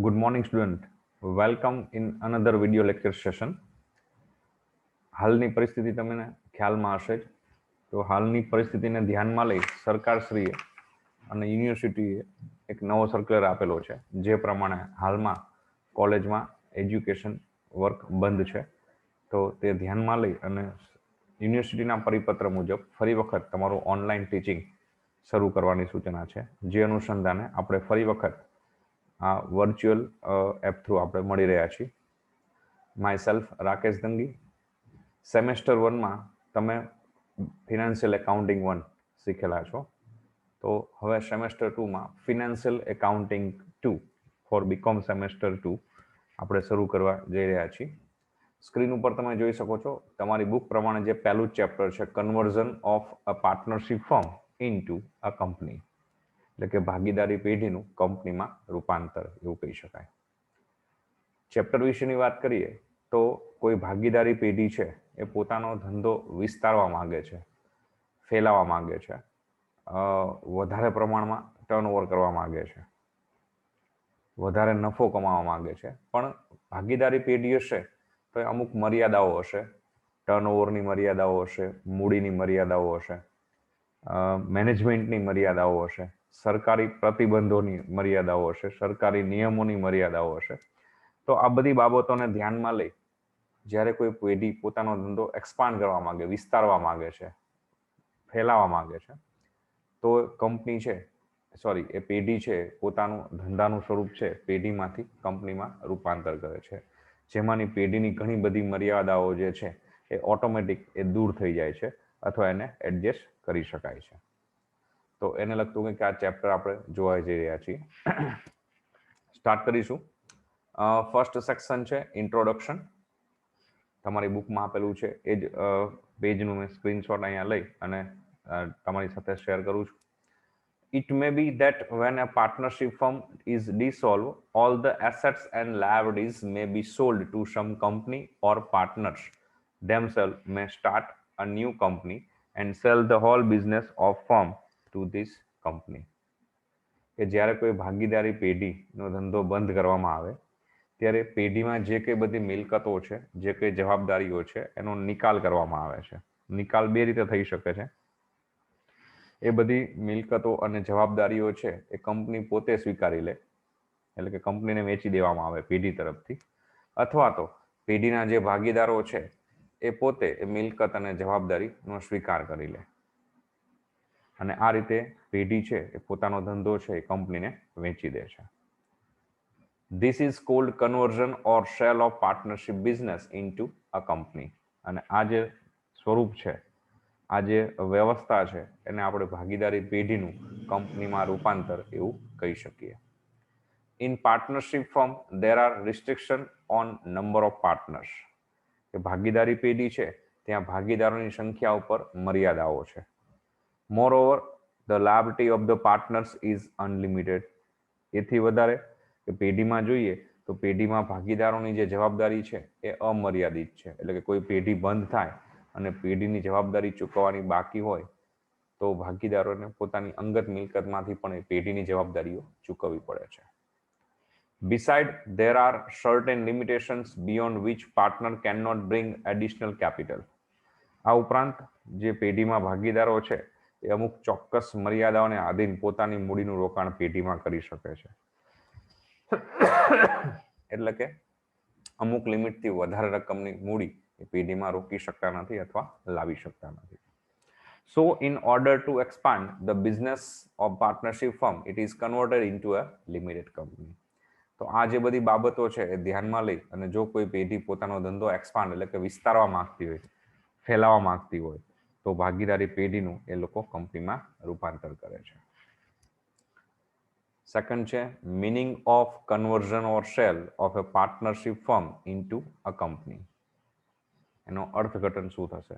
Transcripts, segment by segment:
Good morning, student. Welcome in another video lecture session. હાલની પરિસ્થિતિ તમને ખ્યાલમાં હશે જ. તો હાલની પરિસ્થિતિને ધ્યાનમાં લઈ સરકારશ્રીએ અને યુનિવર્સિટીએ એક નવો સર્ક્યુલર આપેલો છે, જે પ્રમાણે હાલમાં કોલેજમાં એજ્યુકેશન વર્ક બંધ છે. તો તે ધ્યાનમાં લઈ અને યુનિવર્સિટીના પરિપત્ર મુજબ ફરી વખત તમારું ઓનલાઈન ટીચિંગ શરૂ કરવાની સૂચના છે, જે અનુસંધાને આપણે ફરી વખત આ વર્ચ્યુઅલ એપ થ્રુ આપણે મળી રહ્યા છીએ. My self Rakesh Dangi. Semester 1માં તમે ફિનાન્શિયલ એકાઉન્ટિંગ 1 શીખેલા છો. તો હવે સેમેસ્ટર 2માં financial accounting 2 for BCom semester 2 આપણે શરૂ કરવા જઈ રહ્યા છીએ. સ્ક્રીન ઉપર તમે જોઈ શકો છો તમારી બુક પ્રમાણે જે પહેલું ચેપ્ટર છે, conversion of a partnership firm into a company, એટલે કે ભાગીદારી પેઢીનું કંપનીમાં રૂપાંતર એવું કહી શકાય. ચેપ્ટર વિશેની વાત કરીએ તો કોઈ ભાગીદારી પેઢી છે એ પોતાનો ધંધો વિસ્તારવા માંગે છે, ફેલાવવા માંગે છે, વધારે પ્રમાણમાં ટર્નઓવર કરવા માંગે છે, વધારે નફો કમાવા માંગે છે. પણ ભાગીદારી પેઢી હશે તો એ અમુક મર્યાદાઓ હશે, ટર્નઓવરની મર્યાદાઓ હશે, મૂડીની મર્યાદાઓ હશે, મેનેજમેન્ટની મર્યાદાઓ હશે, સરકારી પ્રતિબંધોની મર્યાદાઓ હશે, સરકારી નિયમોની મર્યાદાઓ હશે. તો આ બધી બાબતોને ધ્યાનમાં લઈ જ્યારે કોઈ પેઢી પોતાનો ધંધો એક્સપાન્ડ કરવા માંગે, વિસ્તારવા માંગે છે, ફેલાવવા માંગે છે, તો કંપની છે એ પેઢી છે પોતાનું ધંધાનું સ્વરૂપ છે પેઢીમાંથી કંપનીમાં રૂપાંતર કરે છે, જેમાંની પેઢીની ઘણી બધી મર્યાદાઓ જે છે એ ઓટોમેટિક એ દૂર થઈ જાય છે અથવા એને એડજસ્ટ કરી શકાય છે. તો એને લગતું કંઈક આ ચેપ્ટર આપણે જોવા જઈ રહ્યા છીએ. સ્ટાર્ટ કરીશું. ફર્સ્ટ સેક્શન છે ઇન્ટ્રોડક્શન. તમારી બુકમાં આપેલું છે એ જ પેજનું મેં સ્ક્રીનશોટ અહીંયા લઈ અને તમારી સાથે શેર કરું છું. It may be that when a partnership firm is dissolved, all the assets and liabilities may be sold to some company, or partners themselves may start a new company and sell the whole business of firm to this company. કે જ્યારે કોઈ ભાગીદારી પેઢીનો ધંધો બંધ કરવામાં આવે ત્યારે પેઢીમાં જે કંઈ બધી મિલકતો છે, જે કંઈ જવાબદારીઓ છે, એનો નિકાલ કરવામાં આવે છે. નિકાલ બે રીતે થઈ શકે છે. એ બધી મિલકતો અને જવાબદારીઓ છે એ કંપની પોતે સ્વીકારી લે, એટલે કે કંપનીને વેચી દેવામાં આવે પેઢી તરફથી, અથવા તો પેઢીના જે ભાગીદારો છે એ પોતે એ મિલકત અને જવાબદારીનો સ્વીકાર કરી લે અને આ રીતે પેઢી છે એ પોતાનો ધંધો છે એ કંપનીને વેચી દે છે. This is called conversion or sale of partnership business into a company. અને આ જે સ્વરૂપ છે, આ જે વ્યવસ્થા છે, એને આપણે ભાગીદારી પેઢીનું કંપનીમાં રૂપાંતર એવું કહી શકીએ. In partnership firm there are restriction on number of partners. કે ભાગીદારી પેઢી છે ત્યાં ભાગીદારોની સંખ્યા ઉપર મર્યાદાઓ છે. Moreover, the liability of the partners is unlimited. એથી વધારે કે પેઢીમાં જોઈએ તો પેઢીમાં ભાગીદારોની જે જવાબદારી છે એ અમર્યાદિત છે, એટલે કે કોઈ પેઢી બંધ થાય અને પેઢીની જવાબદારી ચૂકવવાની બાકી હોય તો ભાગીદારોને પોતાની અંગત મિલકતમાંથી પણ એ પેઢીની જવાબદારીઓ ચૂકવવી પડે છે. Beside, there are certain limitations beyond which partner cannot bring additional capital. આ ઉપરાંત જે પેઢીમાં ભાગીદારો છે એ અમુક ચોક્કસ મર્યાદાઓને આધીન પોતાની મૂડીનું રોકાણ પેઢીમાં કરી શકે છે. એટલે કે અમુક લિમિટથી વધારે રકમની મૂડી એ પેઢીમાં રોકી શકતા નથી અથવા લાવી શકતા નથી. So in order to expand the business of partnership firm, it is converted into a limited company. તો આ જે બધી બાબતો છે એ ધ્યાનમાં લઈ અને જો કોઈ પેઢી પોતાનો ધંધો એક્સપાન્ડ એટલે કે વિસ્તારવા માંગતી હોય, ફેલાવવા માંગતી હોય, તો ભાગીદારી પેઢીનું એ લોકો કંપનીમાં રૂપાંતર કરે છે. સેકન્ડ છે meaning of conversion or cell of a partnership firm into a company. એનો અર્થઘટન શું થશે?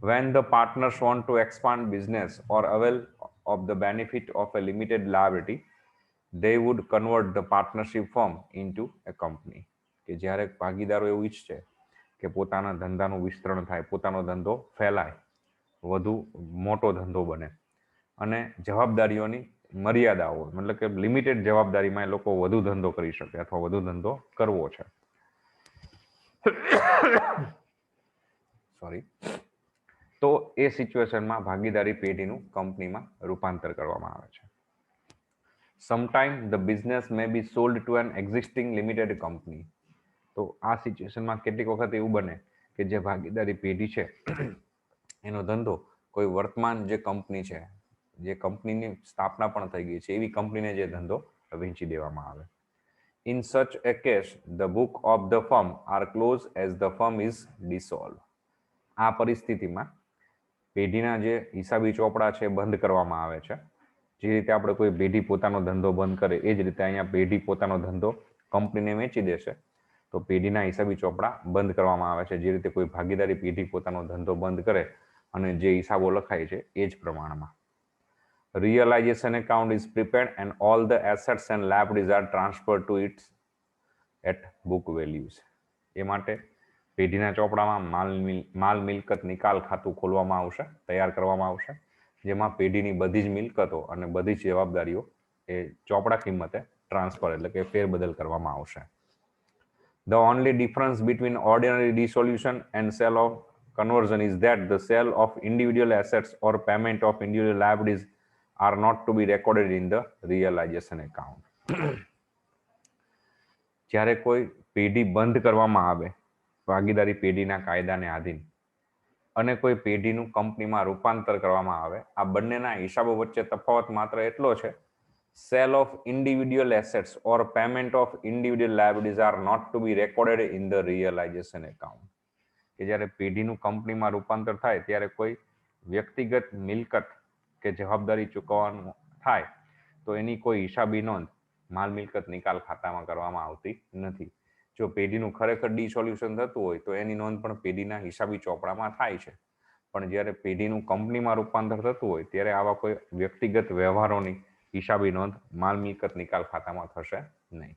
When the partners want to expand business or avail of the benefit of a limited liability, they would convert the partnership firm into a company. કે જ્યારે ભાગીદારો એવું ઈચ્છે કે પોતાના ધંધાનું વિસ્તરણ થાય, પોતાનો ધંધો ફેલાય, વધુ મોટો ધંધો બને અને જવાબદારીઓની મર્યાદાઓ, મતલબ કે લિમિટેડ જવાબદારીમાં એ લોકો વધુ ધંધો કરી શકે અથવા વધુ ધંધો કરવો છે. સોરી. તો એ સિચ્યુએશનમાં ભાગીદારી પેઢીનું કંપનીમાં રૂપાંતર કરવામાં આવે છે. Sometime the business may be sold to an existing limited company. તો આ સિચ્યુએશનમાં કેટલીક વખત એવું બને કે જે ભાગીદારી પેઢી છે એનો ધંધો કોઈ વર્તમાન જે કંપની છે, જે કંપનીની સ્થાપના પણ થઈ ગઈ છે, એવી કંપનીને જે ધંધો વેચી દેવામાં આવે. In such a case the book of the firm are close as the firm is dissolve. આ પરિસ્થિતિમાં પેઢીના જે હિસાબી ચોપડા છે બંધ કરવામાં આવે છે. જે રીતે આપણે કોઈ પેઢી પોતાનો ધંધો બંધ કરે એ જ રીતે અહીંયા પેઢી પોતાનો ધંધો કંપનીને વેચી દેશે તો પેઢીના હિસાબી ચોપડા બંધ કરવામાં આવે છે. જે રીતે કોઈ ભાગીદારી પેઢી પોતાનો ધંધો બંધ કરે અને જે હિસાબો લખાય છે એ જ પ્રમાણમાં. Realization account is prepared and all the assets and liabilities are transferred to its at book values. એ માટે પેઢીના ચોપડામાં માલ મિલકત નિકાલ ખાતું ખોલવામાં આવશે, તૈયાર કરવામાં આવશે, જેમાં પેઢીની બધી જ મિલકતો અને બધી જ જવાબદારીઓ એ ચોપડા કિંમતે ટ્રાન્સફર એટલે કે ફેરબદલ કરવામાં આવશે. The only difference between ordinary dissolution and sale of conversion is that the sale of individual assets or payment of individual liabilities are not to be recorded in the realization account. જ્યારે કોઈ પેઢી બંધ કરવામાં આવે ભાગીદારી પેઢીના કાયદાને આધીન અને કોઈ પેઢીનું કંપનીમાં રૂપાંતર કરવામાં આવે, આ બંનેના હિસાબો વચ્ચે તફાવત માત્ર એટલો છે, sale of individual assets or payment of individual liabilities are not to be recorded in the realization account. કે જ્યારે પેઢીનું કંપનીમાં રૂપાંતર થાય ત્યારે કોઈ વ્યક્તિગત મિલકત કે જવાબદારી ચૂકવવાનું થાય તો એની કોઈ હિસાબી નોંધ માલ મિલકત નિકાલ ખાતામાં કરવામાં આવતી નથી. જો પેઢીનું ખરેખર ડિસોલ્યુશન થતું હોય તો એની નોંધ પણ પેઢીના હિસાબી ચોપડામાં થાય છે, પણ જ્યારે પેઢીનું કંપનીમાં રૂપાંતર થતું હોય ત્યારે આવા કોઈ વ્યક્તિગત વ્યવહારોની હિસાબી નોંધ માલ મિલકત નિકાલ ખાતામાં થશે નહીં.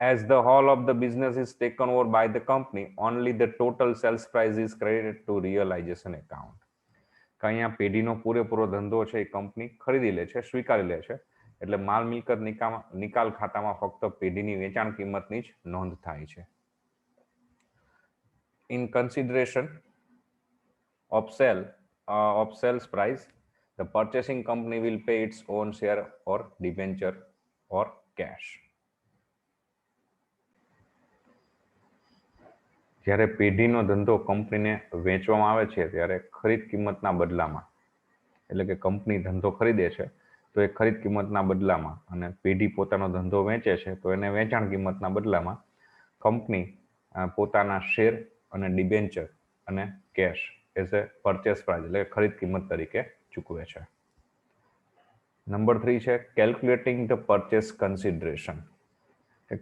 As the whole of the business is taken over by the company, only the total sales price is credited to realization account. કે અહીંયા પેઢીનો પૂરેપૂરો ધંધો છે એ કંપની ખરીદી લે છે, સ્વીકારી લે છે, એટલે માલ મિલકત નિકાલ ખાતામાં ફક્ત પેઢીની વેચાણ કિંમતની જ નોંધ થાય છે. In consideration of sales price, the purchasing company will pay its own share or debenture or cash. જ્યારે પેઢીનો ધંધો કંપનીને વેચવામાં આવે છે ત્યારે ખરીદ કિંમતના બદલામાં, એટલે કે કંપની ધંધો ખરીદે છે તો એ ખરીદ કિંમતના બદલામાં અને પેઢી પોતાનો ધંધો વેચે છે તો એને વેચાણ કિંમતના બદલામાં કંપની પોતાના શેર અને ડિબેન્ચર અને cash as a purchase price એટલે ખરીદ કિંમત તરીકે ચૂકવે છે. નંબર 3 છે કેલ્ક્યુલેટિંગ ધ પરચેસ કન્સિડરેશન.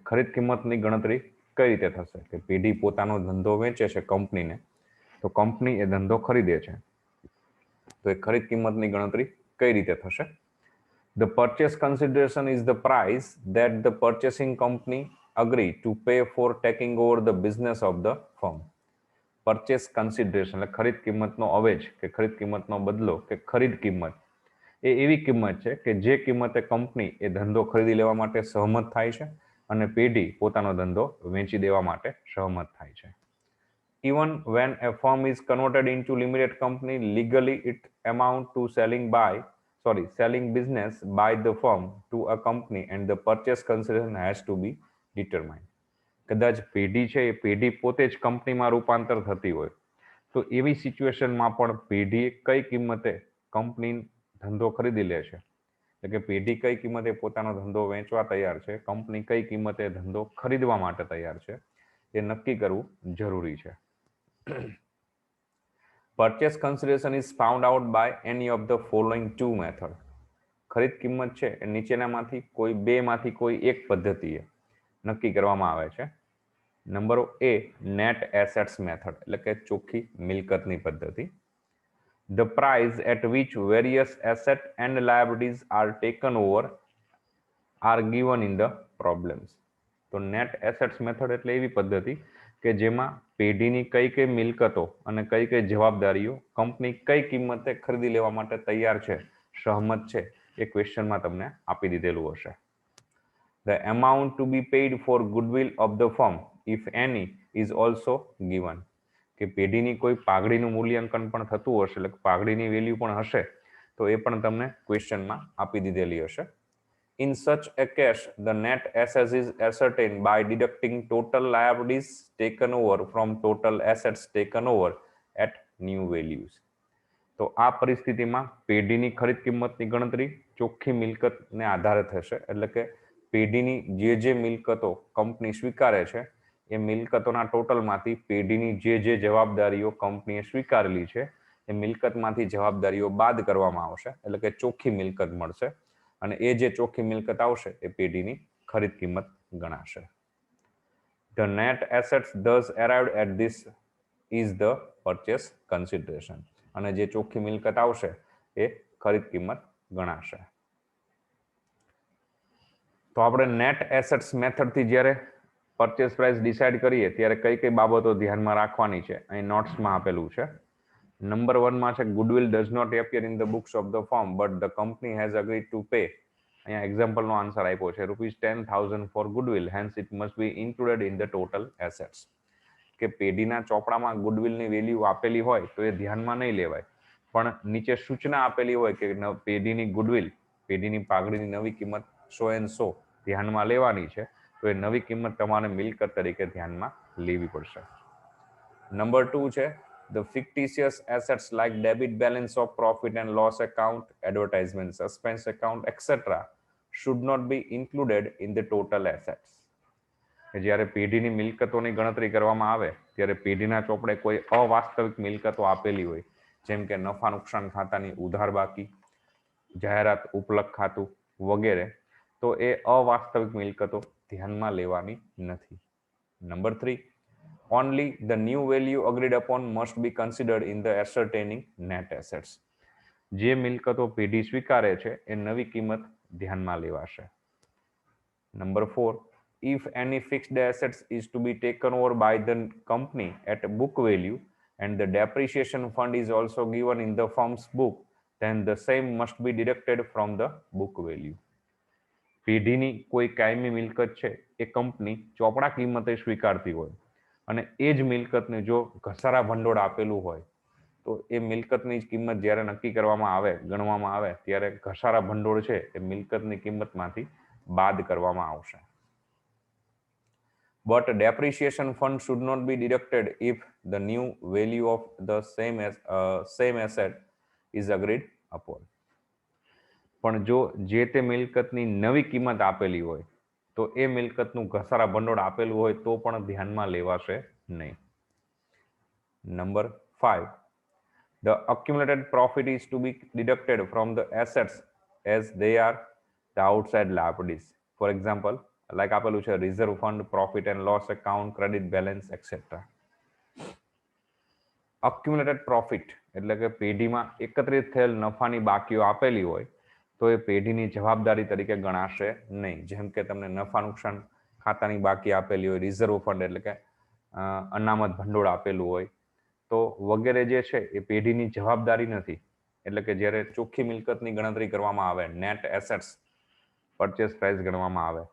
ખરીદ કિંમતની ગણતરી કઈ રીતે થશે કે પેઢી પોતાનો ધંધો વેચે છે કંપનીને તો કંપની એ ધંધો ખરીદે છે તો એ ખરીદ કિંમતની ગણતરી કઈ રીતે થશે? The purchase consideration is the price that the purchasing company agree to pay for taking over the business of the firm. Purchase consideration એટલે ખરીદ કિંમતનો અવેજ કે ખરીદ કિંમતનો બદલો કે ખરીદ કિંમત એ એવી કિંમત છે કે જે કિંમતે કંપની એ ધંધો ખરીદી લેવા માટે સહમત થાય છે અને પેઢી પોતાનો ધંધો વેચી દેવા માટે સહમત થાય છે. Even when a firm is converted into limited company, legally it amount to selling business by the firm to a company and the purchase consideration has to be determined. કદાચ પેઢી છે એ પેઢી પોતે જ કંપનીમાં રૂપાંતર થતી હોય તો એવી સિચ્યુએશનમાં પણ પેઢી કઈ કિંમતે કંપની ધંધો ખરીદી લે છે, એટલે કે પેઢી કઈ કિંમતે પોતાનો ધંધો વેચવા તૈયાર છે, કંપની કઈ કિંમતે ધંધો ખરીદવા માટે તૈયાર છે, એ નક્કી કરવું જરૂરી છે. Purchase consideration is found out by any of the following two method. ખરીદ કિંમત છે એ નીચેનામાંથી કોઈ બેમાંથી કોઈ એક પદ્ધતિએ નક્કી કરવામાં આવે છે. નંબર એ નેટ એસેટ્સ મેથડ એટલે કે ચોખ્ખી મિલકતની પદ્ધતિ. The price at which various assets and liabilities are taken over are given in the problems. તો નેટ એસેટ્સ મેથડ એટલે એવી પદ્ધતિ કે જેમાં પેઢીની કઈ કઈ મિલકતો અને કઈ કઈ જવાબદારીઓ કંપની કઈ કિંમતે ખરીદી લેવા માટે તૈયાર છે, સહમત છે, એ ક્વેશ્ચનમાં તમને આપી દીધેલું હશે. The amount to be paid for goodwill of the firm, if any, is also given. કે પેઢીની કોઈ પાઘડીનું મૂલ્યાંકન પણ થતું હશે, એટલે પાઘડીની વેલ્યુ પણ હશે, તો એ પણ તમને ક્વેશ્ચનમાં આપી દીધેલી હશે. In such a case, the net assets is ascertained by deducting total liabilities taken over from total assets taken over at new values. તો આ પરિસ્થિતિમાં પેઢીની ખરીદ કિંમતની ગણતરી ચોખ્ખી મિલકતને આધારે થશે. એટલે કે પેઢીની જે મિલકતો કંપની સ્વીકારે છે એ મિલકતોના ટોટલમાંથી પેઢીની જે જવાબદારીઓ કંપનીએ સ્વીકારેલી છે એ મિલકતમાંથી જવાબદારીઓ બાદ કરવામાં આવશે, એટલે કે ચોખ્ખી મિલકત મળશે. અને એ જે ચોખ્ખી મિલકત આવશે એ પેઢીની ખરીદ કિંમત ગણાશે. The net assets thus arrived at this is the purchase consideration. અને જે ચોખ્ખી મિલકત આવશે એ ખરીદ કિંમત ગણાશે. તો આપણે નેટ એસેટ્સ મેથડથી જ્યારે પરચેસ પ્રાઇસ ડિસાઇડ કરીએ ત્યારે કઈ કઈ બાબતો ધ્યાનમાં રાખવાની છે અહીં નોટ્સમાં આપેલું છે. નંબર 1 માં છે goodwill does not appear in the books of the firm but the company has agreed to pay. અહીંયા એક્ઝામ્પલનો આન્સર આપ્યો છે ₹10,000 for goodwill, hence it must be included in the total assets. કે પેઢીના ચોપડામાં ગુડવિલની વેલ્યુ આપેલી હોય તો એ ધ્યાનમાં નહીં લેવાય, પણ નીચે સૂચના આપેલી હોય કે પેઢીની ગુડવિલ, પેઢીની પાઘડીની નવી કિંમત 100% ધ્યાનમાં લેવાની છે, તો એ નવી કિંમત તમારે મિલકત તરીકે ધ્યાનમાં લેવી પડશે. નંબર 2 છે the fictitious assets like debit balance of profit and loss account, advertisement suspense account, etc. should not be included in the total assets. જ્યારે પેઢીની મિલકતોની ગણતરી કરવામાં આવે ત્યારે પેઢીના ચોપડે કોઈ અવાસ્તવિક મિલકતો આપેલી હોય, જેમ કે નફા નુકસાન ખાતાની ઉધાર બાકી, જાહેરાત ઉપલક ખાતું વગેરે, તો એ અવાસ્તવિક મિલકતો ધ્યાનમાં લેવાની નથી. Number 3, only the new value agreed upon must be considered in the ascertaining net assets. જે મિલકતો પેઢી સ્વીકારે છે એ નવી કિંમત ધ્યાનમાં લેવાશે. Number 4, if any fixed assets is to be taken over by the company at book value and the depreciation fund is also given in the firm's book, then the same must be deducted from the book value. પેઢીની કોઈ કાયમી મિલકત છે એ company ચોપડા કિંમતે સ્વીકારતી હોય અને એ જ મિલકતને જો ઘસારા ભંડોળ આપેલું હોય તો એ મિલકતની કિંમત જ્યારે નક્કી કરવામાં આવે, ગણવામાં આવે, ત્યારે ઘસારા ભંડોળ છે એ મિલકતની કિંમતમાંથી બાદ કરવામાં આવશે. But depreciation fund should not be deducted if the new value of the same asset is agreed upon. પણ જો જે તે મિલકતની નવી કિંમત આપેલી હોય તો એ મિલકતનું ઘસારા ભંડોળ આપેલું હોય તો પણ ધ્યાનમાં લેવાશે નહીં. Number 5, the accumulated profit is to be deducted from the assets as they are the outside liabilities. For example, like આપેલું છે reserve fund, profit and loss account, credit balance etcetera. Accumulated profit એટલે કે પેઢીમાં એકત્રિત થયેલ નફાની બાકીઓ આપેલી હોય તો એ પેઢીની જવાબદારી તરીકે ગણાશે નહીં. જેમ કે તમને નફા નુકસાન ખાતાની બાકી આપેલી હોય, રિઝર્વ ફંડ એટલે કે અનામત ભંડોળ આપેલું હોય, તો વગેરે જે છે એ પેઢીની જવાબદારી નથી. એટલે કે જ્યારે ચોખ્ખી મિલકતની ગણતરી કરવામાં આવે, નેટ એસેટ્સ પરચેસ પ્રાઇસ ગણવામાં આવે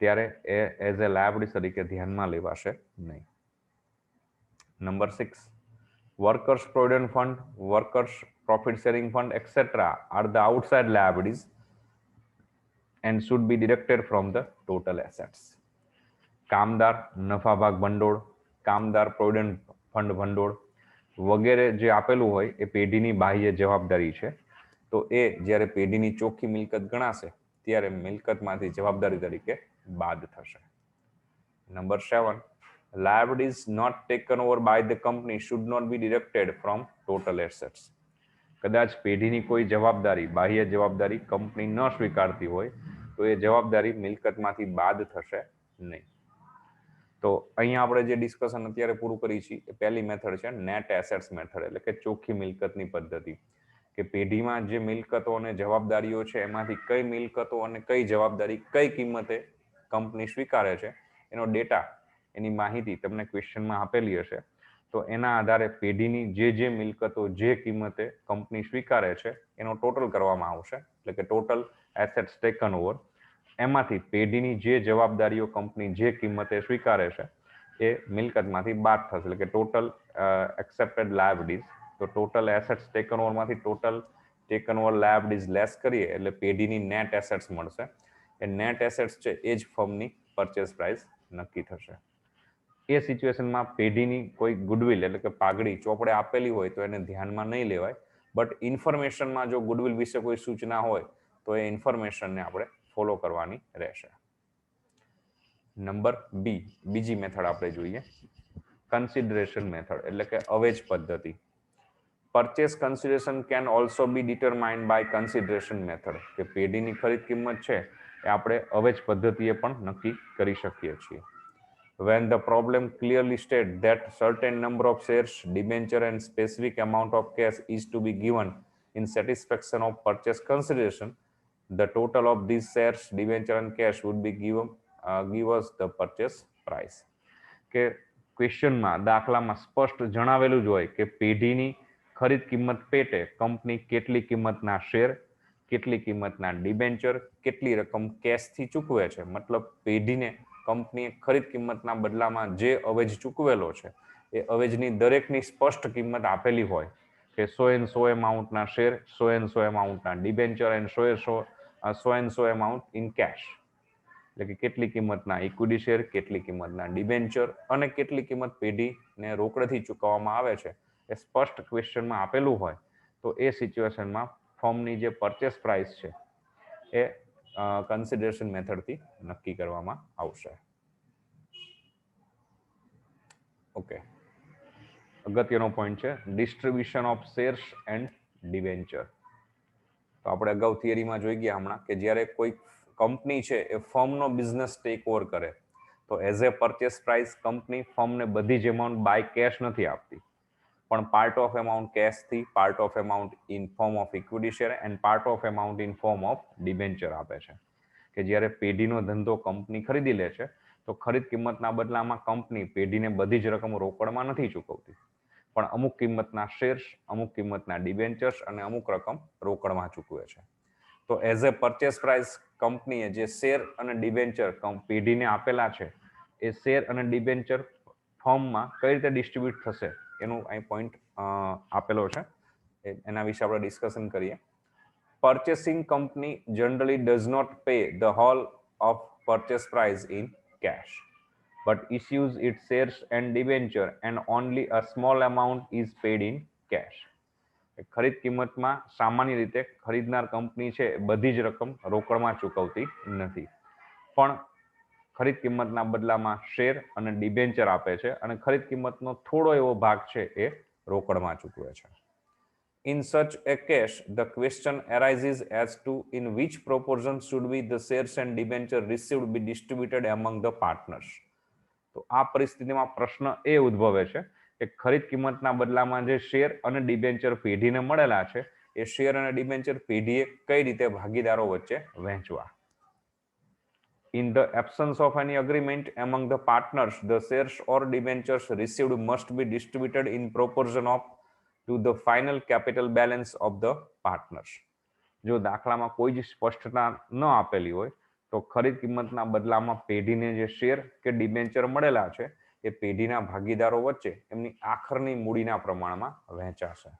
ત્યારે એ એઝ એ લાયબિલિટી તરીકે ધ્યાનમાં લેવાશે નહીં. Number 6, workers provident fund, workers profit sharing fund, etc. are the outside liabilities and should be deducted from the total assets. કામદાર નફા ભાગ ભંડોળ, કામદાર પ્રોવિડન્ટ ફંડ ભંડોળ વગેરે જે આપેલું હોય એ પેઢીની બાહ્ય જવાબદારી છે, તો એ જ્યારે પેઢીની ચોખ્ખી મિલકત ગણાશે ત્યારે મિલકતમાંથી જવાબદારી તરીકે બાદ થશે. Number 7, liabilities not taken over by the company should not be deducted from total assets. કદાચ પેઢીની કોઈ જવાબદારી, બાહ્ય જવાબદારી કંપની ન સ્વીકારતી હોય તો એ જવાબદારી મિલકતમાંથી બાદ થશે નહીં. તો અહીંયા આપણે જે ડિસ્કશન અત્યારે પૂરું કરી છે એ પહેલી મેથડ છે નેટ એસેટ્સ મેથડ, એટલે કે ચોખ્ખી મિલકતની પદ્ધતિ. કે પેઢીમાં જે મિલકતો અને જવાબદારીઓ છે એમાંથી કઈ મિલકતો અને કઈ જવાબદારી કઈ કિંમતે કંપની સ્વીકારે છે એનો ડેટા, એની માહિતી તમને ક્વેશ્ચનમાં આપેલી હશે. તો એના આધારે પેઢીની જે મિલકતો જે કિંમતે કંપની સ્વીકારે છે એનો ટોટલ કરવામાં આવશે એટલે કે ટોટલ એસેટ્સ ટેકન ઓવર, એમાંથી પેઢીની જે જવાબદારીઓ કંપની જે કિંમતે સ્વીકારે છે એ મિલકતમાંથી બાદ થશે, એટલે કે ટોટલ એક્સેપ્ટેડ લાયબિલિટીઝ. તો ટોટલ એસેટ્સ ટેકન ઓવરમાંથી total taken over liabilities less કરીએ એટલે પેઢીની નેટ એસેટ્સ મળશે. એ નેટ એસેટ્સ છે એ જ ફર્મની પરચેસ પ્રાઇસ નક્કી થશે. એ સિચ્યુએશનમાં પેઢીની કોઈ ગુડવિલ એટલે કે પાઘડી ચોપડે આપેલી હોય તો એને ધ્યાનમાં નહીં લેવાય, બટ ઇન્ફોર્મેશનમાં જો ગુડવિલ વિશે કોઈ સૂચના હોય તો એ ઇન્ફોર્મેશનને આપણે ફોલો કરવાની રહેશે. નંબર બી, બીજી મેથડ આપણે જોઈએ, કન્સિડરેશન મેથડ એટલે કે અવેજ પદ્ધતિ. Purchase consideration can also be determined by consideration method, કે પેઢીની ખરીદ કિંમત છે એ આપણે અવેજ પદ્ધતિએ પણ નક્કી કરી શકીએ છીએ. When the problem clearly states that certain number of shares, debenture and specific amount of cash is to be given in satisfaction of purchase consideration, the total of these shares, debenture and cash would be give us the purchase price. કે ક્વેશ્ચનમાં દાખલામાં સ્પષ્ટ જણાવેલું જ હોય કે પેઢીની ખરીદ કિંમત પેટે કંપની કેટલી કિંમતના શેર, કેટલી કિંમતના ડિબેન્ચર, કેટલી રકમ કેશથી ચૂકવે છે. મતલબ પેઢીને કંપનીએ ખરીદ કિંમતના બદલામાં જે અવેજ ચૂકવેલો છે એ અવેજની દરેકની સ્પષ્ટ કિંમત આપેલી હોય કે 100 એમાઉન્ટના શેર, 100 એમાઉન્ટના debenture and 100 amount in cash, એટલે કે કેટલી કિંમતના ઇક્વિટી શેર, કેટલી કિંમતના ડિબેન્ચર અને કેટલી કિંમત પેઢીને રોકડેથી ચૂકવવામાં આવે છે એ સ્પષ્ટ ક્વેશ્ચનમાં આપેલું હોય તો એ સિચ્યુએશનમાં ફર્મની જે પરચેસ પ્રાઇસ છે એ કન્સિડરેશન મેથડથી નક્કી કરવામાં આવશે. ઓકે, અગત્યનો પોઈન્ટ છે distribution of shares and debenture. તો આપણે અગાઉ થિયરીમાં જોઈ ગયા હમણાં કે જ્યારે કોઈ કંપની છે એ ફર્મનો બિઝનેસ ટેક ઓવર કરે તો as a purchase price company ફર્મને બધી જ એમાઉન્ટ બાય કેશ નથી આપતી, પણ પાર્ટ ઓફ એમાઉન્ટ કેશથી, part of amount in form of equity share and part of amount in form of debenture આપે છે. કે જ્યારે પેઢીનો ધંધો કંપની ખરીદી લે છે તો ખરીદ કિંમતના બદલામાં કંપની પેઢીને બધી જ રકમ રોકડમાં નથી ચૂકવતી, પણ અમુક કિંમતના શેર્સ, અમુક કિંમતના ડિબેન્ચર્સ અને અમુક રકમ રોકડમાં ચૂકવે છે. તો એઝ એ પરચેસ પ્રાઇસ કંપનીએ જે શેર અને ડિબેન્ચર પેઢીને આપેલા છે એ શેર અને ડિબેન્ચર ફર્મમાં કઈ રીતે ડિસ્ટ્રીબ્યુટ થશે એનું અહીં પોઈન્ટ આપેલો છે, એના વિશે આપણે ડિસ્કશન કરીએ. Purchasing company generally does not pay the whole of purchase price in cash, but issues its shares and debenture and only a small amount is paid in cash. ખરીદ કિંમતમાં સામાન્ય રીતે ખરીદનાર કંપની છે બધી જ રકમ રોકડમાં ચૂકવતી નથી, પણ ખરીદ કિંમતના બદલામાં શેર અને ડિબેન્ચર આપે છે અને ખરીદ કિંમતનો થોડો એવો ભાગ છે એ રોકડમાં ચૂકવે છે. In such a case, the question arises as to in which proportion should be the shares and debenture received be distributed among the partners. તો આ પરિસ્થિતિમાં પ્રશ્ન એ ઉદ્ભવે છે કે ખરીદ કિંમતના બદલામાં જે શેર અને ડિબેન્ચર પેઢીને મળેલા છે એ શેર અને ડિબેન્ચર પેઢીએ કઈ રીતે ભાગીદારો વચ્ચે વહેંચવા. In the absence of any agreement among the partners, the shares or debentures received must be distributed in proportion of to the final capital balance of the partners. જો દાખલામાં કોઈ જ સ્પષ્ટતા ન આપેલી હોય તો ખરીદ કિંમતના બદલામાં પેઢીને જે શેર કે ડિબેન્ચર મળેલા છે એ પેઢીના ભાગીદારો વચ્ચે એમની આખરની મૂડીના પ્રમાણમાં વહેંચાશે.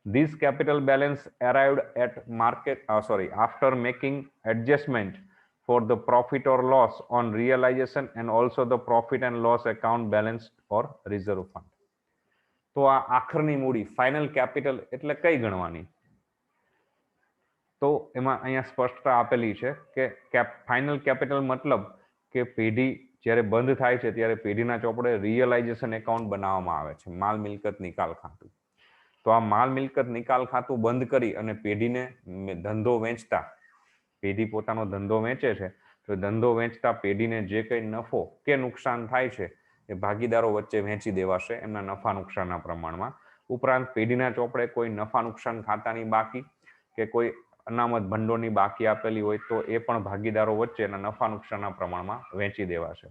This capital balance arrived at after making adjustment for the profit or loss on realization and also the profit and loss account balance or reserve fund. તો આ આખરની મૂડી ફાઇનલ કેપિટલ એટલે કઈ ગણવાની? તો એમાં અહીંયા સ્પષ્ટતા આપેલી છે કે ફાઇનલ કેપિટલ મતલબ કે પેઢી જ્યારે બંધ થાય છે ત્યારે પેઢીના ચોપડે રિયલાઇઝેશન એકાઉન્ટ બનાવવામાં આવે છે, માલ મિલકત નિકાલ ખાતું. તો આ માલ મિલકત નિકાલ ખાતું બંધ કરી અને પેઢીને ધંધો વેચતા, પેઢી પોતાનો ધંધો વેચે છે તો ધંધો વેચતા પેઢીને જે કંઈ નફો કે નુકસાન થાય છે એ ભાગીદારો વચ્ચે વહેંચી દેવાશે એમના નફા નુકસાનના પ્રમાણમાં. ઉપરાંત પેઢીના ચોપડે કોઈ નફા નુકસાન ખાતાની બાકી કે કોઈ અનામત ભંડોળની બાકી આપેલી હોય તો એ પણ ભાગીદારો વચ્ચે એના નફા નુકસાનના પ્રમાણમાં વહેંચી દેવાશે.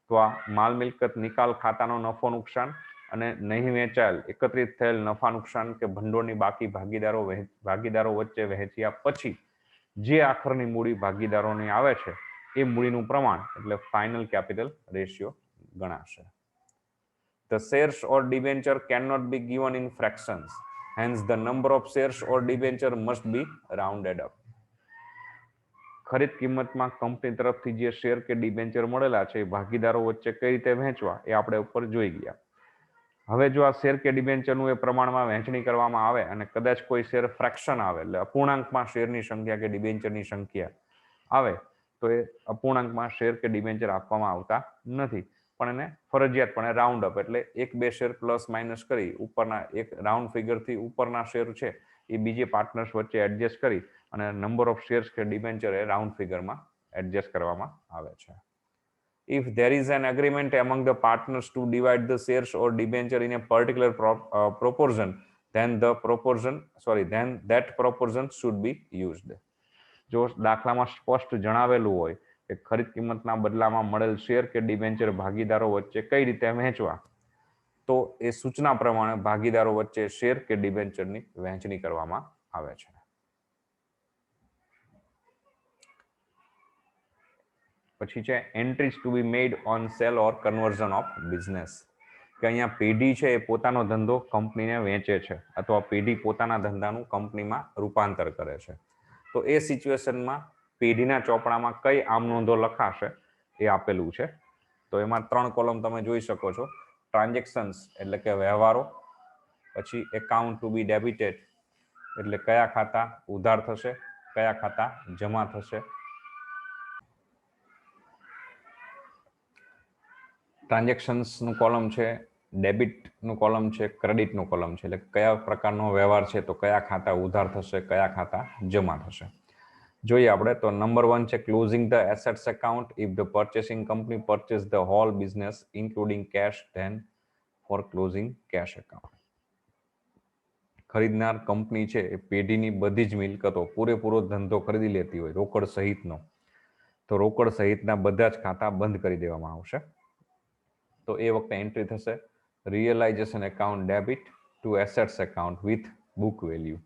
તો આ માલ મિલકત નિકાલ ખાતાનો નફો નુકસાન અને નહીં વેચાયેલ એકત્રિત થયેલ નફા નુકસાન કે ભંડોળની બાકી ભાગીદારો વચ્ચે વહેંચ્યા પછી જે આખરની મૂડી ભાગીદારોની આવે છે એ મૂડીનું પ્રમાણ એટલે ફાઇનલ કેપિટલ રેશિયો ગણાશે. The shares or debenture cannot be given in fractions. Hence, the number of shares or debenture must be rounded up. ખરીદ કિંમતમાં કંપની તરફથી જે શેર કે ડિબેન્ચર મળેલા છે એ ભાગીદારો વચ્ચે કઈ રીતે વહેંચવા એ આપણે ઉપર જોઈ ગયા. હવે જો આ શેર કે ડિબેન્ચરનું એ પ્રમાણમાં વહેંચણી કરવામાં આવે અને કદાચ કોઈ શેર ફ્રેક્શન આવે એટલે અપૂર્ણાંકમાં શેરની સંખ્યા કે ડિબેન્ચરની સંખ્યા આવે તો એ અપૂર્ણાંકમાં શેર કે ડિબેન્ચર આપવામાં આવતા નથી, પણ એને ફરજિયાતપણે રાઉન્ડ અપ એટલે 1-2 શેર પ્લસ માઇનસ કરી ઉપરના એક રાઉન્ડ ફિગરથી ઉપરના શેર છે એ બીજે પાર્ટનર્સ વચ્ચે એડજસ્ટ કરી અને નંબર ઓફ શેર્સ કે ડિબેન્ચર એ રાઉન્ડ ફિગરમાં એડજસ્ટ કરવામાં આવે છે. If there is an agreement among the partners to divide the shares or debenture in a particular proportion, then that proportion should be used. જો દાખલામાં સ્પષ્ટ જણાવેલું હોય કે ખરીદ કિંમતના બદલામાં મળેલ શેર કે ડિબેન્ચર ભાગીદારો વચ્ચે કઈ રીતે વહેંચવા, તો એ સૂચના પ્રમાણે ભાગીદારો વચ્ચે શેર કે ડિબેન્ચરની વહેંચણી કરવામાં આવે છે. પછી છે entries to be made on sale or conversion of business, કે અહીંયા પેઢી છે એ પોતાનો ધંધો કંપનીને વેચે છે અથવા પેઢી પોતાના ધંધાનું કંપનીમાં રૂપાંતર કરે છે. તો એ સિચ્યુએશનમાં પેઢીના ચોપડામાં કઈ આમ નોંધો લખાશે એ આપેલું છે. તો એમાં 3 કોલમ તમે જોઈ શકો છો. ટ્રાન્ઝેક્શન્સ એટલે કે વ્યવહારો, પછી એકાઉન્ટ ટુ બી ડેબિટેડ એટલે કયા ખાતા ઉધાર થશે, કયા ખાતા જમા થશે. ટ્રાન્ઝેક્શન્સનું કોલમ છે, ડેબિટનું કોલમ છે, ક્રેડિટનું કોલમ છે, એટલે કયા પ્રકારનો વ્યવહાર છે તો કયા ખાતા ઉધાર થશે, કયા ખાતા જમા થશે. જોઈએ આપણે તો નંબર 1 છે closing the assets account if the purchasing company purchase the whole business including cash then for closing cash account. ખરીદનાર કંપની છે એ પેઢીની બધી જ મિલકતો પૂરેપૂરો ધંધો ખરીદી લેતી હોય રોકડ સહિતનો, તો રોકડ સહિતના બધા જ ખાતા બંધ કરી દેવામાં આવશે. તો એ વખતે એન્ટ્રી થશે realisation account debit to assets account with book value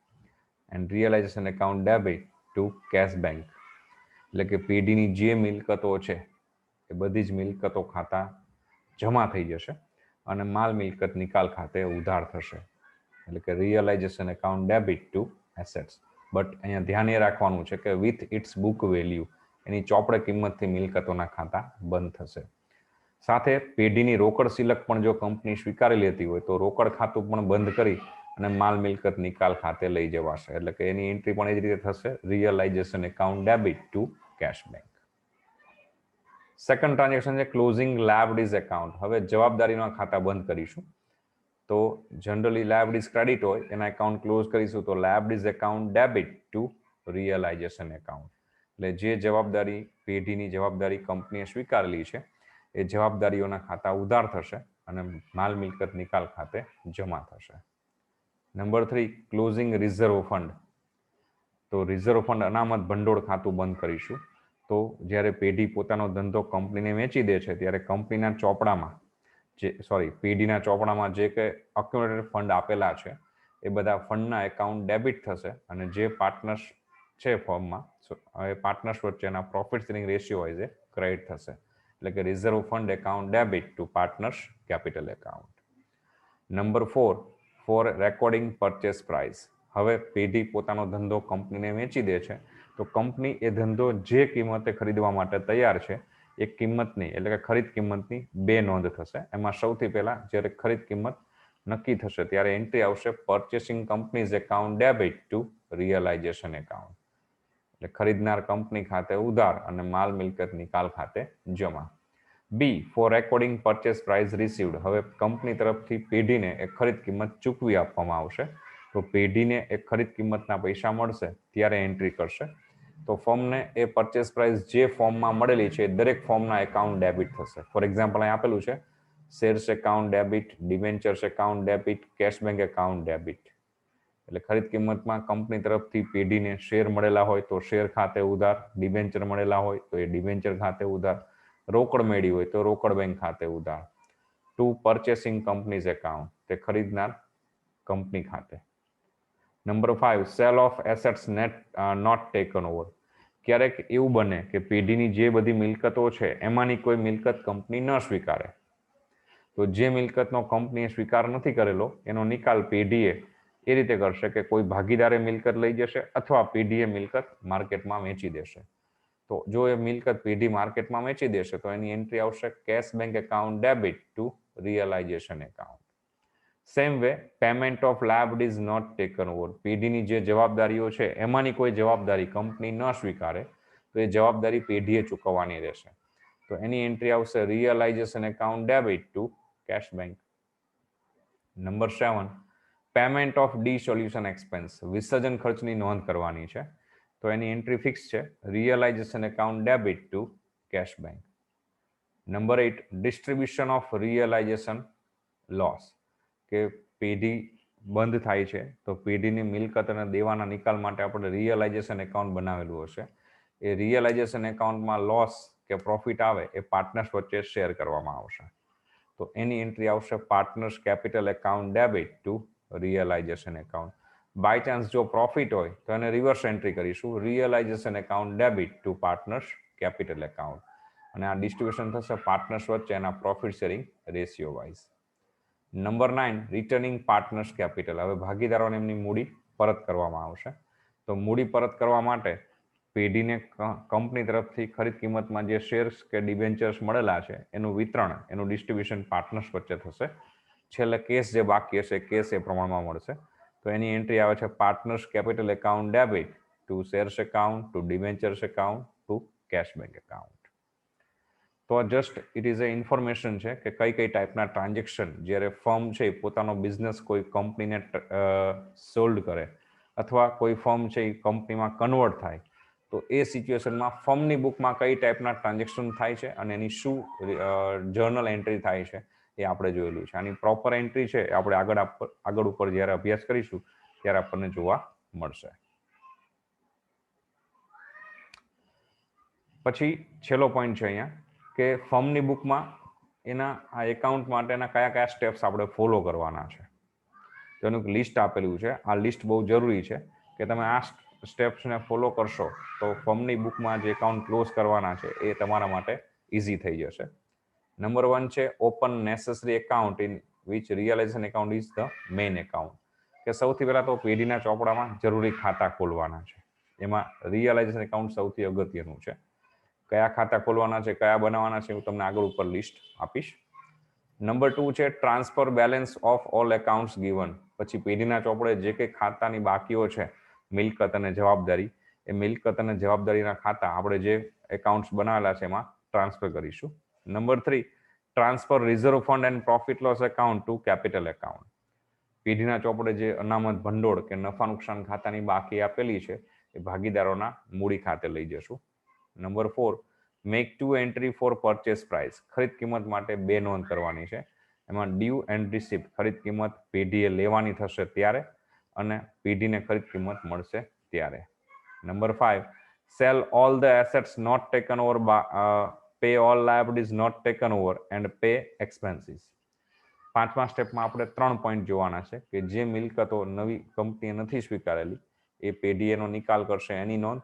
and realisation account debit to cash bank. એટલે કે પેઢીની જે મિલકતો છે એ બધી જ મિલકતો ખાતા જમા થઈ જશે અને માલ મિલકત નિકાલ ખાતે ઉધાર થશે, એટલે કે realisation account debit to assets. But અહીંયા ધ્યાન એ રાખવાનું છે કે વિથ ઇટ્સ બુક વેલ્યુ, એની ચોપડે કિંમતથી મિલકતોના ખાતા બંધ થશે. સાથે પેઢીની રોકડ સિલક પણ જો કંપની સ્વીકારી લેતી હોય તો રોકડ ખાતું પણ બંધ કરી અને માલ મિલકત નિકાલ ખાતે લઈ જવાશે, એટલે કે એની એન્ટ્રી પણ એ જ રીતે થશે realisation account debit to cash bank. Second transaction છે ક્લોઝિંગ લાયબિલિટીઝ એકાઉન્ટ. હવે જવાબદારીના ખાતા બંધ કરીશું. તો જનરલી લાયબિલિટીઝ ક્રેડિટ હોય એના એકાઉન્ટ ક્લોઝ કરીશું તો liabilities account debit to realisation account. એટલે જે જવાબદારી પેઢીની જવાબદારી કંપનીએ સ્વીકારેલી છે એ જવાબદારીઓના ખાતા ઉધાર થશે અને માલ મિલકત નિકાલ ખાતે જમા થશે. Number 3 closing reserve fund. તો રિઝર્વ ફંડ અનામત ભંડોળ ખાતું બંધ કરીશું. તો જ્યારે પેઢી પોતાનો ધંધો કંપનીને વેચી દે છે ત્યારે કંપનીના ચોપડામાં પેઢીના ચોપડામાં જે કે અક્યુમ્યુલેટેડ ફંડ આપેલા છે એ બધા ફંડના એકાઉન્ટ ડેબિટ થશે અને જે પાર્ટનર્સ છે ફર્મમાં એ પાર્ટનર્સ વચ્ચેના પ્રોફિટ શેરિંગ રેશિયો હોય છે ક્રેડિટ થશે, એટલે કે reserve fund account debit to partners capital account. Number 4 for recording purchase price. હવે પેઢી પોતાનો ધંધો કંપનીને વેચી દે છે તો કંપની એ ધંધો જે કિંમતે ખરીદવા માટે તૈયાર છે એ કિંમતની એટલે કે ખરીદ કિંમતની 2 નોંધ થશે. એમાં સૌથી પહેલા જ્યારે ખરીદ કિંમત નક્કી થશે ત્યારે એન્ટ્રી આવશે purchasing companies account debit to realisation account, એટલે ખરીદનાર કંપની ખાતે ઉધાર અને માલ મિલકત નિકાલ ખાતે જમા. B for recording purchase price received. હવે કંપની તરફથી પેઢીને એક ખરીદ કિંમત ચૂકવી આપવામાં આવશે તો પેઢીને એક ખરીદ કિંમતના પૈસા મળશે ત્યારે એન્ટ્રી કરશે. તો ફોર્મને એ પરચેસ પ્રાઇસ જે ફોર્મમાં મળેલી છે દરેક ફોર્મના એકાઉન્ટ ડેબિટ થશે. ફોર એક્ઝામ્પલ અહીં આપેલું છે shares account debit, debentures account debit, cache bank account debit. એટલે ખરીદ કિંમતમાં કંપની તરફથી પેઢીને શેર મળેલા હોય તો શેર ખાતે ઉધાર, ડિબેન્ચર મળેલા હોય તો એ ડિબેન્ચર ખાતે ઉધાર, રોકડ મેળવી હોય તો રોકડ બેંક ખાતે ઉધાર. ટુ પરચેસિંગ કંપનીઝ એકાઉન્ટ, તે ખરીદનાર કંપની ખાતે. Number 5 sale of assets not taken over. ક્યારેક એવું બને કે પેઢીની જે બધી મિલકતો છે એમાંની કોઈ મિલકત કંપની ન સ્વીકારે, તો જે મિલકતનો કંપનીએ સ્વીકાર નથી કરેલો એનો નિકાલ પેઢીએ એ રીતે કરશે કે કોઈ ભાગીદારે મિલકત લઈ જશે અથવા પેઢીએ મિલકત માર્કેટમાં વેચી દેશે. તો જો એ મિલકત પેઢી માર્કેટમાં વેચી દેશે તો એની એન્ટ્રી આવશે cash bank account debit to realisation account. Same way payment of liabilities not taken over. પેઢીની જે જવાબદારીઓ છે એમાંની કોઈ જવાબદારી કંપની ન સ્વીકારે તો એ જવાબદારી પેઢીએ ચૂકવવાની રહેશે. તો એની એન્ટ્રી આવશે realisation account debit to cash bank. Number 7 payment of dissolution expense. વિસર્જન ખર્ચની નોંધ કરવાની છે તો એની એન્ટ્રી ફિક્સ છે realisation account debit to cash bank. Number 8 distribution of realisation loss. કે પેઢી બંધ થાય છે તો પેઢીની મિલકત અને દેવાના નિકાલ માટે આપણે રિયલાઇઝેશન એકાઉન્ટ બનાવેલું હશે. એ રિયલાઇઝેશન એકાઉન્ટમાં લોસ કે પ્રોફિટ આવે એ પાર્ટનર્સ વચ્ચે શેર કરવામાં આવશે. તો એની એન્ટ્રી આવશે partners capital account debit to realisation account. By chance જો પ્રોફિટ હોય તો એને રિવર્સ એન્ટ્રી કરીશું realisation account debit to partners capital account, અને આ ડિસ્ટ્રીબ્યુશન થશે પાર્ટનર્સ વચ્ચે એના profit sharing ratio wise. Number 9 returning partners capital. હવે ભાગીદારોને એમની મૂડી પરત કરવામાં આવશે. તો મૂડી પરત કરવા માટે પેઢીને કંપની તરફથી ખરીદ કિંમતમાં જે શેર્સ કે ડિબેન્ચર્સ મળેલા છે એનું વિતરણ, એનું ડિસ્ટ્રીબ્યુશન પાર્ટનર્સ વચ્ચે થશે. છેલ્લે કેસ જે બાકી હશે કેસ એ પ્રમાણમાં મળશે. તો એની એન્ટ્રી આવે છે partners capital account debit to shares account to debentures account to cash bank account. તો just it is a information છે કે કઈ કઈ ટાઈપના ટ્રાન્ઝેક્શન જ્યારે ફર્મ છે પોતાનો બિઝનેસ કોઈ કંપનીને સોલ્ડ કરે અથવા કોઈ ફર્મ છે એ કંપનીમાં કન્વર્ટ થાય તો એ સિચ્યુએશનમાં ફર્મની બુકમાં કઈ ટાઈપના ટ્રાન્ઝેક્શન થાય છે અને એની શું જર્નલ એન્ટ્રી થાય છે એ આપણે જોયેલું છે. આની પ્રોપર એન્ટ્રી છે આપણે આગળ ઉપર જ્યારે અભ્યાસ કરીશું ત્યારે આપણને જોવા મળશે. પછી છેલ્લો પોઈન્ટ છે અહીંયા કે ફર્મની બુકમાં એના આ એકાઉન્ટ માટેના કયા કયા સ્ટેપ્સ આપણે ફોલો કરવાના છે તેનું લિસ્ટ આપેલું છે. આ લિસ્ટ બહુ જરૂરી છે કે તમે આ સ્ટેપ્સને ફોલો કરશો તો ફર્મની બુકમાં જે એકાઉન્ટ ક્લોઝ કરવાના છે એ તમારા માટે ઇઝી થઈ જશે. નંબર 1 છે open necessary account in which realisation account is the main account. કે સૌથી પહેલા તો પેઢીના ચોપડામાં જરૂરી ખાતા ખોલવાના છે. એમાં રિયલાઇઝેશન એકાઉન્ટ સૌથી અગત્યનું છે. કયા ખાતા ખોલવાના છે, કયા બનાવવાના છે હું તમને આગળ ઉપર લિસ્ટ આપીશ. નંબર 2 છે transfer balance of all accounts given. પછી પેઢીના ચોપડે જે કંઈ ખાતાની બાકીઓ છે મિલકત અને જવાબદારી, એ મિલકત અને જવાબદારીના ખાતા આપણે જે એકાઉન્ટ્સ બનાવેલા છે એમાં ટ્રાન્સફર કરીશું. Number 3 transfer reserve fund and profit loss account to capital account. પેઢીના ચોપડે જે અનામત ભંડોળ કે નફા નુકસાન ખાતાની બાકી આપેલી છે એ ભાગીદારોના મૂડી ખાતે લઈ જશું. Number 4 make 2 entry for purchase price. ખરીદ કિંમત માટે 2 નોંધ કરવાની છે. એમાં ડ્યુ એન્ડ રિસિપ્ટ, ખરીદ કિંમત પેઢીએ લેવાની થશે ત્યારે અને પેઢીને ખરીદ કિંમત મળશે ત્યારે. Number 5 sell all the assets not taken over, pay all liabilities not taken over and pay expenses. 5મા સ્ટેપમાં આપણે 3 પોઈન્ટ જોવાના છે કે જે મિલકતો નવી કંપનીએ નથી સ્વીકારેલી એ પેઢી એનો નિકાલ કરશે એની નોંધ,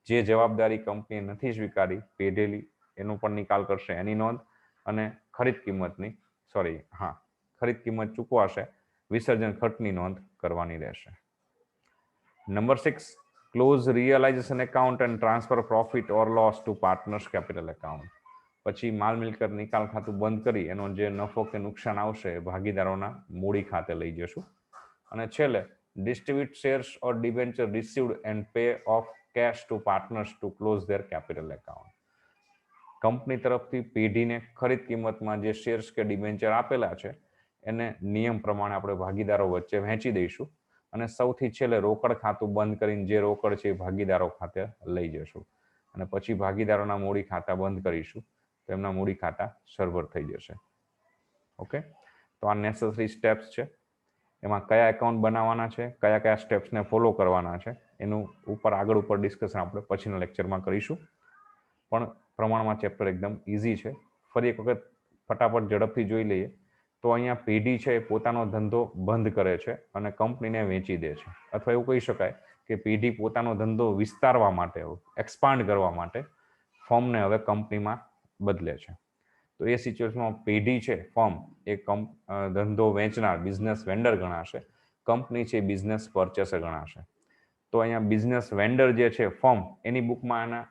જે જવાબદારી કંપનીએ નથી સ્વીકારી પેઢેલી એનો પણ નિકાલ કરશે એની નોંધ, અને ખરીદ કિંમત ચૂકવાશે વિસર્જન ખર્ચની નોંધ કરવાની રહેશે. Number 6 close realisation account and transfer profit or loss to partners capital account. પછી માલ મિલકત નિકાલ ખાતું બંધ કરી એનો જે નફો કે નુકસાન આવશે ભાગીદારોના મૂડી ખાતે લઈ જશું. અને છેલ્લે distribute shares or debenture received and pay off cash to partners to close their capital account. Company તરફથી પેઢીને ખરીદ કિંમતમાં જે શેર્સ કે ડિબેન્ચર આપેલા છે એને નિયમ પ્રમાણે આપણે ભાગીદારો વચ્ચે વહેંચી દઈશું અને સૌથી છેલ્લે રોકડ ખાતું બંધ કરીને જે રોકડ છે એ ભાગીદારો ખાતે લઈ જશું અને પછી ભાગીદારોના મૂડી ખાતા બંધ કરીશું તો એમના મૂડી ખાતા સર્વર થઈ જશે. ઓકે, તો આ નેસેસરી સ્ટેપ્સ છે. એમાં કયા એકાઉન્ટ બનાવવાના છે, કયા કયા સ્ટેપ્સને ફોલો કરવાના છે એનું આગળ ઉપર ડિસ્કશન આપણે પછીના લેક્ચરમાં કરીશું. પણ પ્રમાણમાં ચેપ્ટર એકદમ ઇઝી છે. ફરી એક વખત ફટાફટ ઝડપથી જોઈ લઈએ તો અહીંયા પેઢી છે એ પોતાનો ધંધો બંધ કરે છે અને કંપનીને વેચી દે છે, અથવા એવું કહી શકાય કે પેઢી પોતાનો ધંધો વિસ્તારવા માટે, એક્સપાન્ડ કરવા માટે ફર્મને હવે કંપનીમાં બદલે છે. તો એ સિચ્યુએશનમાં પેઢી છે ફર્મ એ ધંધો વેચનાર બિઝનેસ વેન્ડર ગણાશે, કંપની છે બિઝનેસ પરચેસર ગણાશે. તો અહીંયા બિઝનેસ વેન્ડર જે છે ફર્મ, એની બુકમાં એના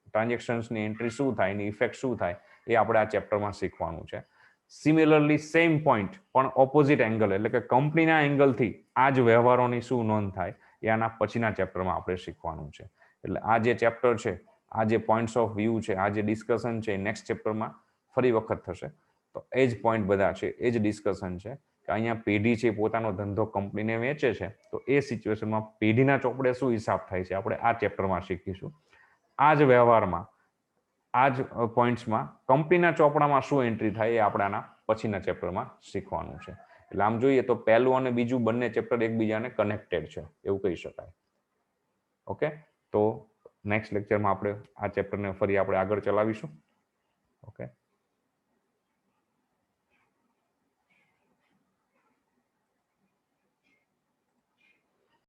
ટ્રાન્ઝેક્શન્સની એન્ટ્રી શું થાય, એની ઇફેક્ટ શું થાય, એ આપણે આ ચેપ્ટરમાં શીખવાનું છે. સિમિલરલી સેમ પોઈન્ટ પણ ઓપોઝિટ એંગલ, એટલે કે કંપનીના એંગલથી આ જ વ્યવહારોની શું નોંધ થાય એ આના પછીના ચેપ્ટરમાં આપણે શીખવાનું છે. એટલે આ જે ચેપ્ટર છે, આ જે પોઈન્ટ્સ ઓફ વ્યૂ છે, આ જે ડિસ્કશન છે, નેક્સ્ટ ચેપ્ટરમાં ફરી વખત થશે. તો એ જ પોઈન્ટ બધા છે, એ જ ડિસ્કશન છે કે અહીંયા પેઢી છે પોતાનો ધંધો કંપનીને વેચે છે, તો એ સિચ્યુએશનમાં પેઢીના ચોપડે શું હિસાબ થાય છે આપણે આ ચેપ્ટરમાં શીખીશું. આ જ વ્યવહારમાં, આ જ પોઈન્ટ્સમાં કંપનીના ચોપડામાં શું એન્ટ્રી થાય એ આપણે આના પછીના ચેપ્ટરમાં શીખવાનું છે. એટલે આમ જોઈએ તો પહેલું અને બીજું બંને ચેપ્ટર એકબીજાને કનેક્ટેડ છે એવું કહી શકાય. ઓકે, તો નેક્સ્ટ લેક્ચરમાં આપણે આ ચેપ્ટરને ફરી આપણે આગળ ચલાવીશું. ઓકે.